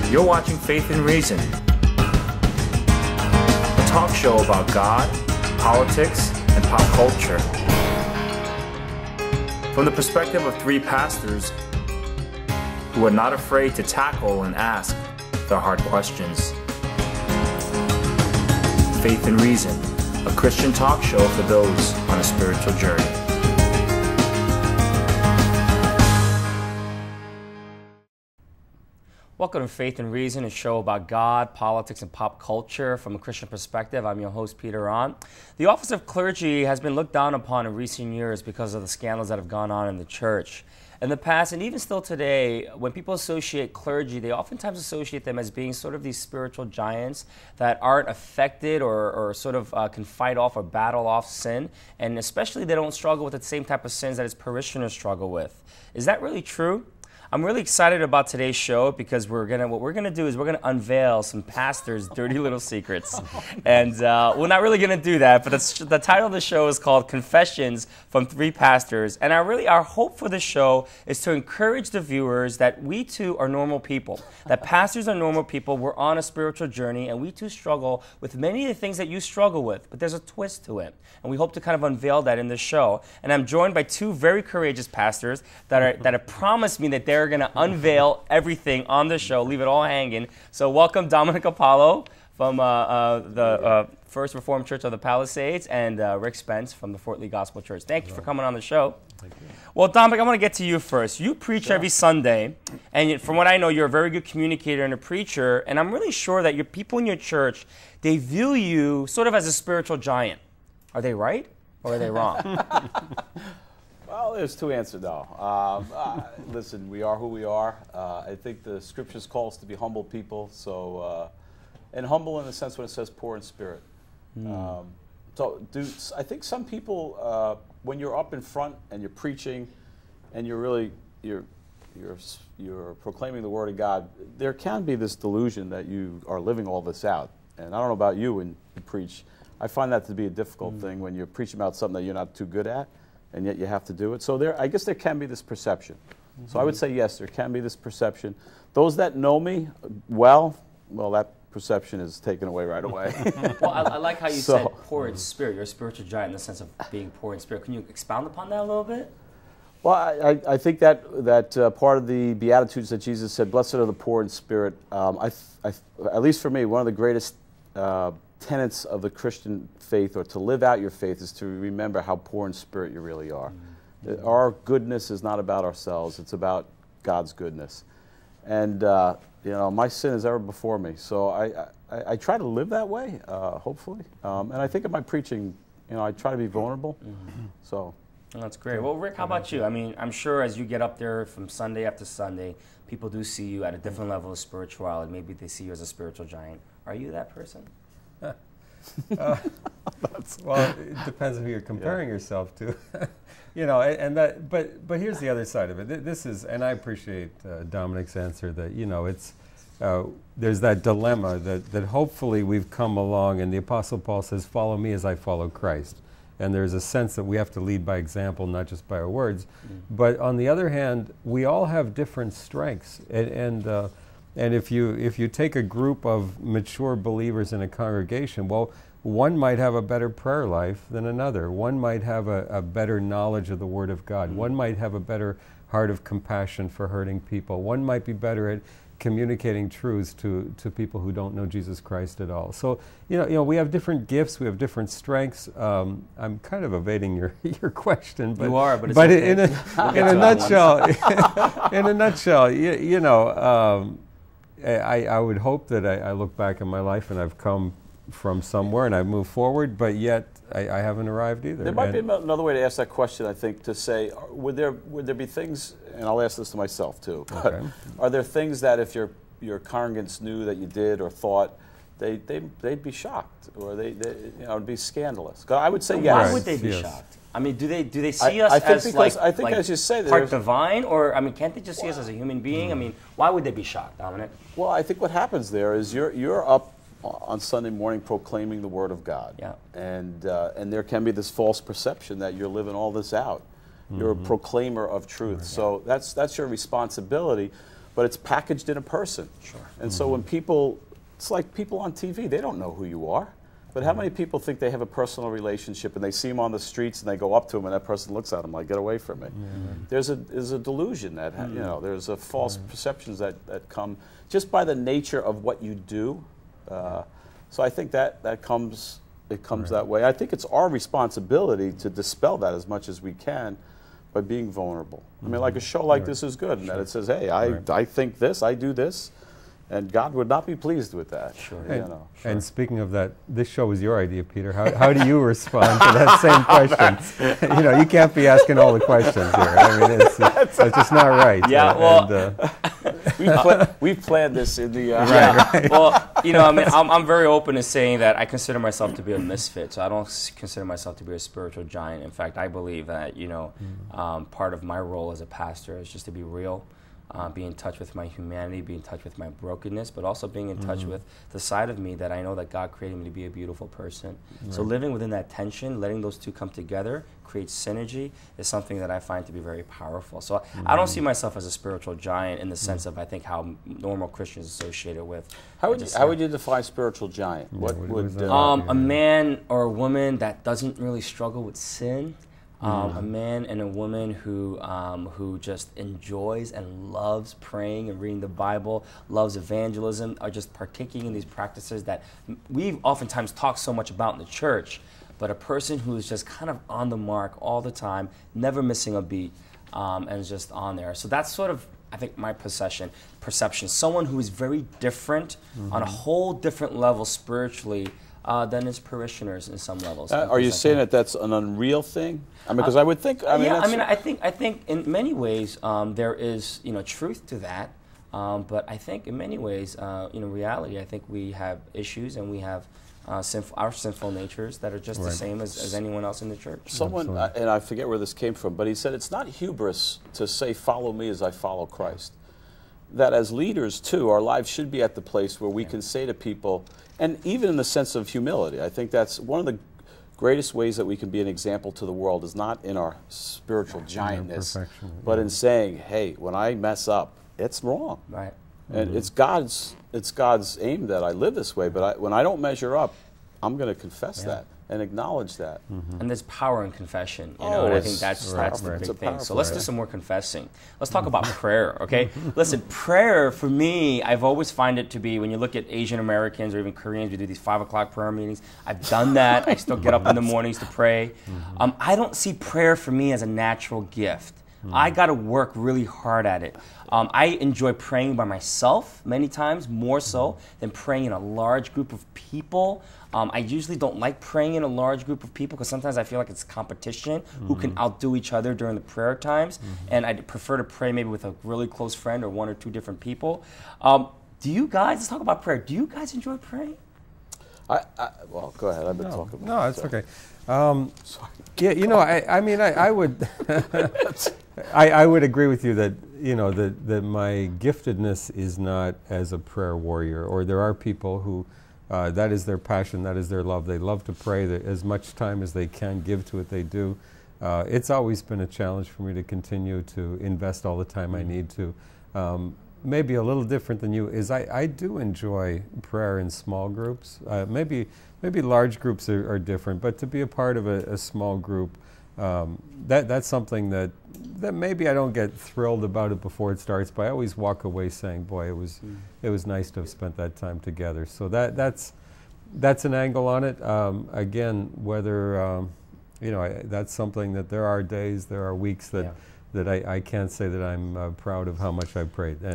You're watching Faith and Reason, a talk show about God, politics, and pop culture. From the perspective of three pastors who are not afraid to tackle and ask the hard questions. Faith and Reason, a Christian talk show for those on a spiritual journey. Welcome to Faith and Reason, a show about God, politics, and pop culture from a Christian perspective. I'm your host, Peter Ahn. The office of clergy has been looked down upon in recent years because of the scandals that have gone on in the church. In the past, and even still today, when people associate clergy, they oftentimes associate them as being sort of these spiritual giants that aren't affected or sort of can fight off or battle off sin. And especially they don't struggle with the same type of sins that its parishioners struggle with. Is that really true? I'm really excited about today's show because what we're gonna do is we're gonna unveil some pastors' dirty little secrets, and we're not really gonna do that. But the title of the show is called "Confessions from Three Pastors," and our hope for the show is to encourage the viewers that we too are normal people, that pastors are normal people. We're on a spiritual journey, and we too struggle with many of the things that you struggle with. But there's a twist to it, and we hope to kind of unveil that in this show. And I'm joined by two very courageous pastors that have promised me that they're going to unveil everything on the show, leave it all hanging. So welcome Dominic Apollo from the First Reformed Church of the Palisades and Rick Spence from the Fort Lee Gospel Church. Thank you for coming on the show. Thank you. Well, Dominic, I want to get to you first. You preach every Sunday, and from what I know, you're a very good communicator and a preacher, and I'm really sure that your people in your church, they view you sort of as a spiritual giant. Are they right or are they wrong? Well, there's two answers, though. Listen, we are who we are. I think the scriptures call us to be humble people. So, and humble in the sense when it says poor in spirit. I think some people, when you're up in front and you're preaching, and you're proclaiming the word of God, there can be this delusion that you are living all this out. And I don't know about you when you preach. I find that to be a difficult thing when you're preaching about something that you're not too good at, and yet you have to do it. So I guess there can be this perception. So I would say yes, there can be this perception. Those that know me well, that perception is taken away right away. Well, I like how you said poor in spirit. You're a spiritual giant in the sense of being poor in spirit. Can you expound upon that a little bit? Well, I think that part of the Beatitudes that Jesus said, blessed are the poor in spirit, at least for me, one of the greatest tenets of the Christian faith, or to live out your faith, is to remember how poor in spirit you really are. Mm-hmm. Our goodness is not about ourselves, it's about God's goodness. And my sin is ever before me. So I try to live that way, hopefully. And I think in my preaching, I try to be vulnerable. Mm-hmm. So well, that's great. Well, Rick, how about you? I mean, I'm sure as you get up there from Sunday after Sunday, people do see you at a different level of spirituality. Maybe they see you as a spiritual giant. Are you that person? Well, it depends on who you're comparing yourself to, But here's the other side of it. This is, and I appreciate Dominic's answer that it's there's that dilemma that hopefully we've come along, and the Apostle Paul says, "Follow me as I follow Christ," and there's a sense that we have to lead by example, not just by our words. But on the other hand, we all have different strengths, and if you take a group of mature believers in a congregation, well, one might have a better prayer life than another. One might have a better knowledge of the Word of God. One might have a better heart of compassion for hurting people. One might be better at communicating truths to people who don't know Jesus Christ at all. So, we have different gifts. We have different strengths. I'm kind of evading your question, but you are, but it's but okay. in a nutshell, I would hope that I look back in my life and I've come from somewhere and I've moved forward, but yet I haven't arrived either. There might be another way to ask that question, I think, to say, would there be things, and I'll ask this to myself too, but are there things that if your congregants knew that you did or thought, they'd be shocked, or it'd be scandalous? 'Cause I would say yes. Why would they be shocked? I mean, do they see us as as you say, part divine, or I mean, can't they just see us as a human being? I mean, why would they be shocked, Dominic? Well, I think what happens there is you're up on Sunday morning proclaiming the Word of God, and there can be this false perception that you're living all this out. You're a proclaimer of truth, so that's your responsibility. but it's packaged in a person. Sure. And so when people, it's like people on TV, they don't know who you are. But how many people think they have a personal relationship and they see him on the streets and they go up to him and that person looks at him like, get away from me? There's a delusion that, you know, there's a false perceptions that come just by the nature of what you do. So I think that comes that way. I think it's our responsibility to dispel that as much as we can by being vulnerable. I mean, like a show like this is good, and that it says, hey, I think this, I do this, and God would not be pleased with that. Sure. You know. And speaking of that, this show was your idea, Peter. How do you respond to that same question? You know, you can't be asking all the questions here. I mean, it's just not right. Yeah, well, we've planned this in the... Right. Well, you know, I mean, I'm very open in saying that I consider myself to be a misfit, so I don't consider myself to be a spiritual giant. In fact, I believe that, you know, part of my role as a pastor is just to be real, be in touch with my humanity, be in touch with my brokenness, but also being in touch with the side of me that I know that God created me to be a beautiful person. Right. So living within that tension, letting those two come together, create synergy, is something that I find to be very powerful. So I don't see myself as a spiritual giant in the sense of, I think, how normal Christians associate it with. How would you define spiritual giant? What would a man or a woman that doesn't really struggle with sin, a man and a woman who just enjoys and loves praying and reading the Bible, loves evangelism, are just partaking in these practices that we've oftentimes talked so much about in the church, but a person who is just kind of on the mark all the time, never missing a beat, and is just on there. So that's sort of, I think, my perception. Someone who is very different on a whole different level spiritually than his parishioners in some levels. Are you saying that that's an unreal thing? I mean, because I would think. I think in many ways there is, you know, truth to that, but I think in many ways, reality, I think we have issues and we have our sinful natures that are just the same as anyone else in the church. Someone, and I forget where this came from, but he said it's not hubris to say, "Follow me as I follow Christ." That as leaders too, our lives should be at the place where we can say to people, and even in the sense of humility, I think that's one of the greatest ways that we can be an example to the world is not in our spiritual giantness, but in saying, hey, when I mess up, it's wrong. Right. And it's God's aim that I live this way, but when I don't measure up, I'm going to confess that and acknowledge that. And there's power in confession, you know, and I think that's the big thing. So let's do some more confessing. Let's talk about prayer, okay? Listen, prayer, for me, I've always find it to be, when you look at Asian Americans or even Koreans, we do these 5 o'clock prayer meetings. I've done that. I still get up in the mornings to pray. I don't see prayer for me as a natural gift. I got to work really hard at it. I enjoy praying by myself many times, more so than praying in a large group of people. I usually don't like praying in a large group of people because sometimes I feel like it's competition, who can outdo each other during the prayer times. And I prefer to pray maybe with a really close friend or 1 or 2 different people. Do you guys, let's talk about prayer. Do you guys enjoy praying? Well, go ahead. I've been talking about it. No, that's okay. Yeah, you know, I mean, I would, I would agree with you that, you know, that my giftedness is not as a prayer warrior, or there are people who, that is their passion, that is their love. They love to pray. As much time as they can give to it, they do. It's always been a challenge for me to continue to invest all the time I need to. Maybe a little different than you is I do enjoy prayer in small groups. Maybe large groups are different, but to be a part of a small group, that's something that maybe I don't get thrilled about it before it starts, but I always walk away saying, boy, it was nice to have spent that time together. So that's an angle on it. Again, whether you know, that's something that there are days, there are weeks that I can't say that I'm proud of how much I prayed. And